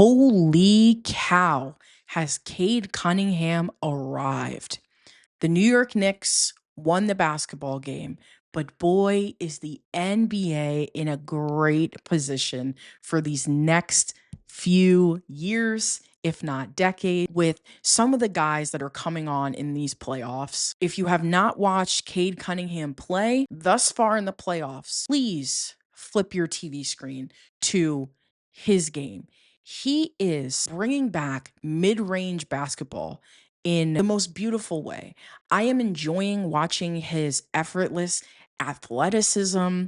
Holy cow, has Cade Cunningham arrived? The New York Knicks won the basketball game, but boy, is the NBA in a great position for these next few years, if not decade, with some of the guys that are coming on in these playoffs. If you have not watched Cade Cunningham play thus far in the playoffs, please flip your TV screen to his game. He is bringing back mid range basketball in the most beautiful way. I am enjoying watching his effortless athleticism,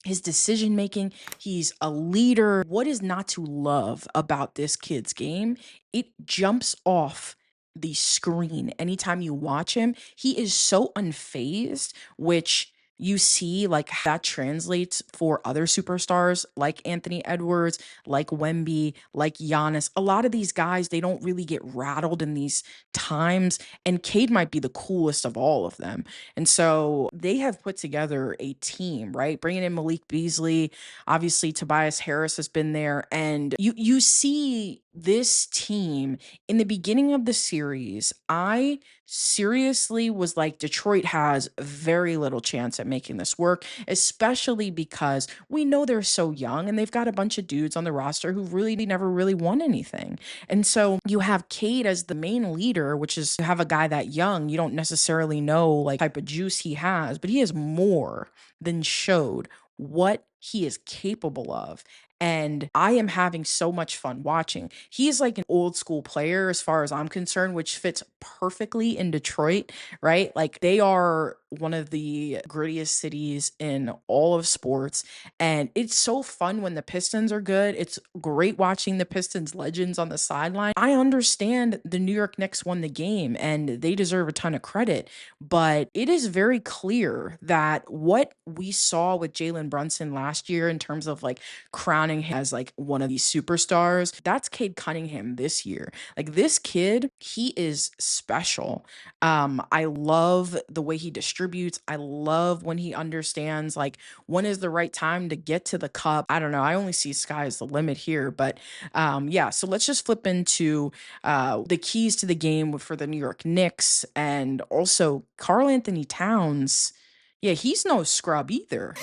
his decision making. He's a leader. What is not to love about this kid's game? It jumps off the screen anytime you watch him. He is so unfazed, which you see like that translates for other superstars like Anthony Edwards, like Wemby, like Giannis. A lot of these guys, they don't really get rattled in these times, and Cade might be the coolest of all of them. And so they have put together a team, right? Bringing in Malik Beasley, obviously Tobias Harris has been there, and you see this team in the beginning of the series. I seriously was like, Detroit has very little chance at making this work, especially because we know they're so young and they've got a bunch of dudes on the roster who really never really won anything. And so you have Cade as the main leader, which is to have a guy that young, you don't necessarily know like type of juice he has, but he has more than showed what he is capable of. And I am having so much fun watching. He is like an old school player as far as I'm concerned, which fits perfectly in Detroit, right? Like they are one of the grittiest cities in all of sports. And it's so fun when the Pistons are good. It's great watching the Pistons legends on the sideline. I understand the New York Knicks won the game and they deserve a ton of credit, but it is very clear that what we saw with Jalen Brunson last year in terms of like crowning him as like one of these superstars, that's Cade Cunningham this year. Like this kid, he is special. I love the way he distributes. I love when he understands like when is the right time to get to the cup. I don't know. I only see sky as the limit here, but yeah. So let's just flip into the keys to the game for the New York Knicks, and also Karl-Anthony Towns. Yeah, he's no scrub either.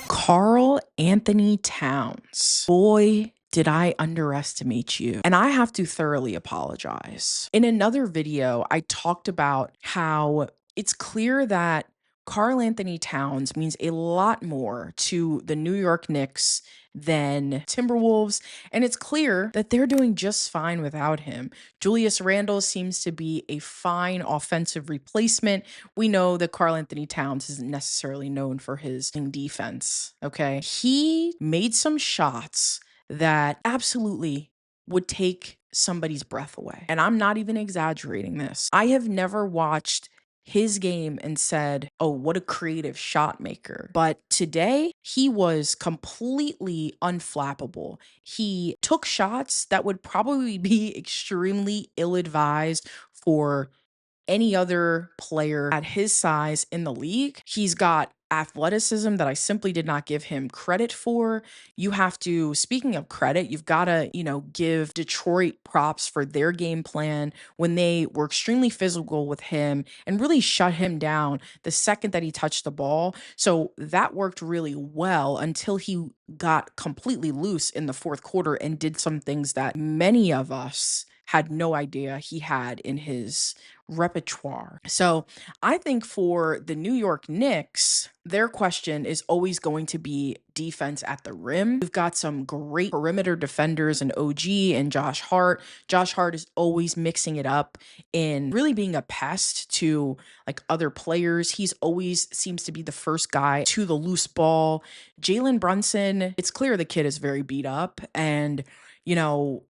Karl-Anthony Towns. Boy, did I underestimate you. And I have to thoroughly apologize. In another video, I talked about how it's clear that Karl-Anthony Towns means a lot more to the New York Knicks than Timberwolves, and it's clear that they're doing just fine without him. Julius Randle seems to be a fine offensive replacement. We know that Karl-Anthony Towns isn't necessarily known for his defense, okay? He made some shots that absolutely would take somebody's breath away. And I'm not even exaggerating this. I have never watched his game and said, oh, what a creative shot maker. But today, he was completely unflappable. He took shots that would probably be extremely ill advised for any other player at his size in the league. He's got athleticism that I simply did not give him credit for. You have to, speaking of credit, you've got to, give Detroit props for their game plan when they were extremely physical with him and really shut him down the second that he touched the ball. So that worked really well until he got completely loose in the fourth quarter and did some things that many of us had no idea he had in his repertoire. So I think for the New York Knicks, their question is always going to be defense at the rim. We've got some great perimeter defenders in OG and Josh Hart. Josh Hart is always mixing it up in really being a pest to like other players. He's always seems to be the first guy to the loose ball. Jalen Brunson, it's clear the kid is very beat up, and you know,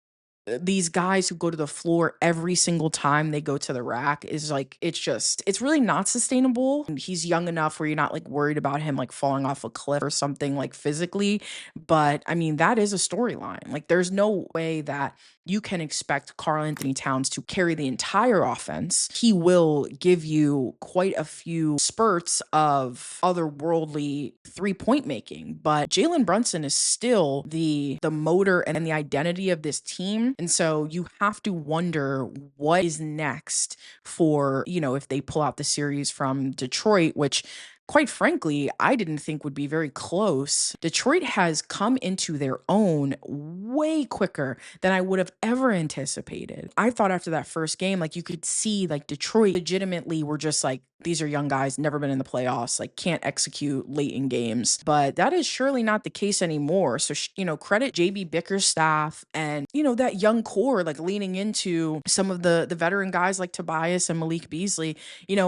these guys who go to the floor every single time they go to the rack is like it's really not sustainable. And he's young enough where you're not like worried about him like falling off a cliff or something like physically. But I mean, that is a storyline. Like there's no way that you can expect Karl-Anthony Towns to carry the entire offense. He will give you quite a few spurts of otherworldly three-point making, but Jalen Brunson is still the motor and the identity of this team. And so you have to wonder what is next for, if they pull out the series from Detroit, which quite frankly, I didn't think would be very close. Detroit has come into their own way quicker than I would have ever anticipated. I thought after that first game, like you could see, like Detroit legitimately were just like, these are young guys, never been in the playoffs, like can't execute late in games. But that is surely not the case anymore. So, credit JB Bickerstaff and, that young core, like leaning into some of the veteran guys like Tobias and Malik Beasley,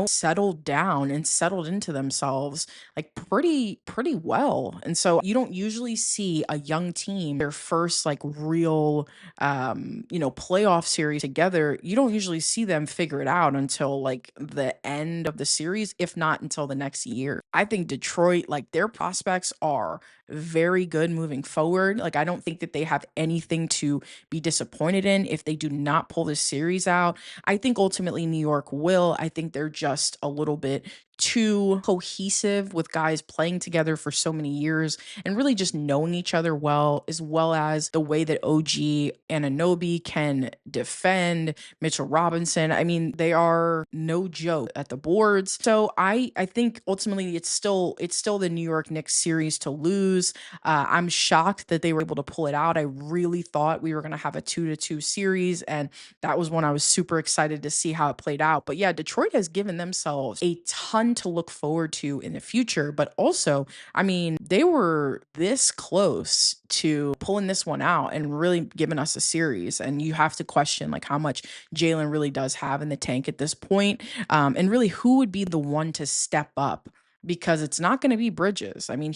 settled down and settled into themselves like pretty well. And so you don't usually see a young team their first like real playoff series together. You don't usually see them figure it out until like the end of the series, if not until the next year. I think Detroit, like their prospects are very good moving forward. Like I don't think that they have anything to be disappointed in if they do not pull this series out. I think ultimately New York will. I think they're just a little bit too cohesive with guys playing together for so many years and really just knowing each other well as the way that OG Anunoby can defend Mitchell Robinson. I mean, they are no joke at the boards. So I think ultimately it's still the New York Knicks series to lose. I'm shocked that they were able to pull it out. I really thought we were going to have a 2-2 series, and that was when I was super excited to see how it played out. But yeah, Detroit has given themselves a ton to look forward to in the future. But also, I mean, they were this close to pulling this one out and really giving us a series. And you have to question like how much Jalen really does have in the tank at this point. And really who would be the one to step up, because it's not going to be Bridges. I mean,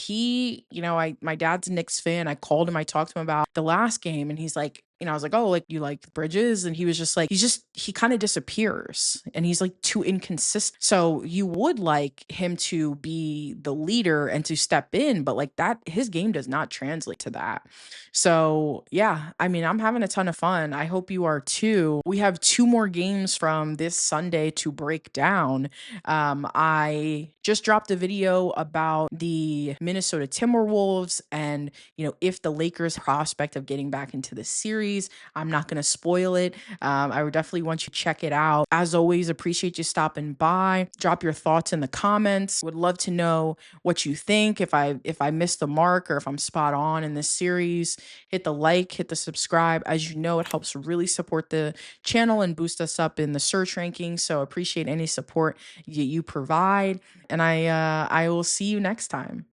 my dad's a Knicks fan. I called him, I talked to him about the last game, and he's like, I was like, oh, like you like Bridges? And he was just like, he kind of disappears and he's like too inconsistent. So you would like him to be the leader and to step in, but like that, his game does not translate to that. So yeah, I mean, I'm having a ton of fun. I hope you are too. We have 2 more games from this Sunday to break down. I just dropped a video about the Minnesota Timberwolves and, if the Lakers prospect of getting back into the series. I'm not going to spoil it. I would definitely want you to check it out. As always, appreciate you stopping by. Drop your thoughts in the comments. Would love to know what you think. If I missed the mark or if I'm spot on in this series, hit the like, hit the subscribe. As you know, it helps really support the channel and boost us up in the search rankings. So appreciate any support you provide. And I will see you next time.